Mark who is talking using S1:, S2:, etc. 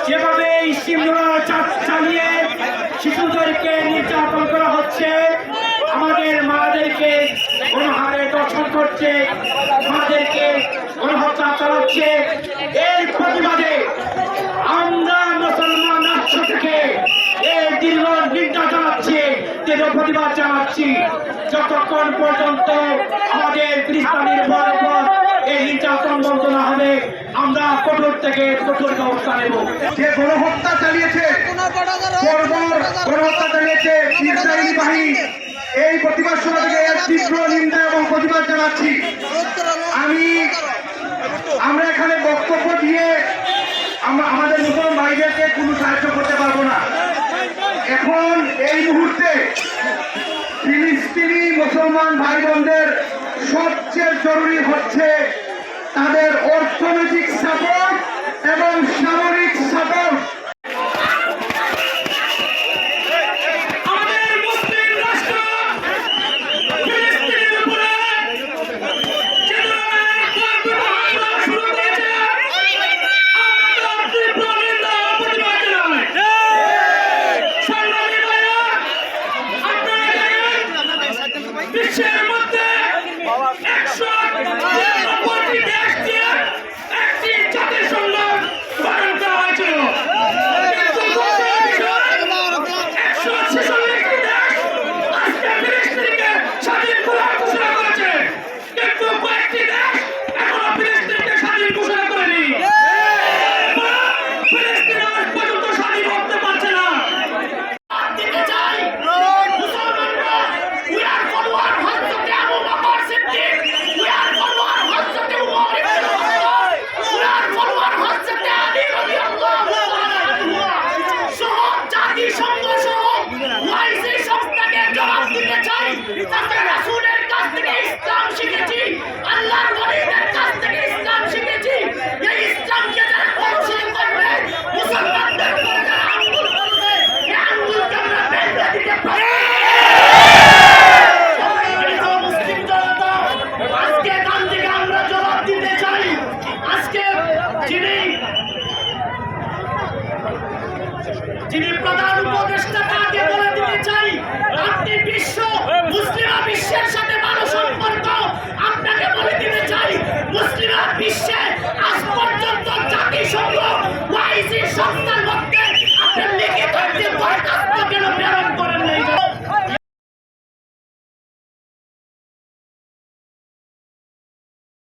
S1: যেভাবে চালিয়ে শিশুদেরকে নির্যাতন করা হচ্ছে, আমাদের মাদেরকে গণহারে দর্শন করছে, মাদেরকে গণহত্যা চালাচ্ছে, এর প্রতিবাদে আমরা মুসলমান রাষ্ট্র থেকে এই দীর্ঘ নিন্দা জানাচ্ছি, দীর্ঘ প্রতিবাদ জানাচ্ছি। যতক্ষণ পর্যন্ত আমাদের ফিলিস্তিনের উপর এই নির্যাতন বন্ধ না হবে, আমরা কঠোর থেকে কঠোর ব্যবস্থা নেব।
S2: যে গণহত্যা চালিয়েছে, গণহত্যা চালিয়েছে ইসরায়েলি বাহিনী, এই প্রতিবাদ সভা থেকে তীব্র নিন্দা এবং প্রতিবাদ জানাচ্ছি। আমরা এখানে বক্তব্য দিয়ে আমাদের মুসলমান ভাইদেরকে কোনো সাহায্য করতে পারবো না। এখন এই মুহূর্তে ফিলিস্তিনি মুসলমান ভাই বোনদের সবচেয়ে জরুরি হচ্ছে তাদের অর্থনৈতিক সাপোর্ট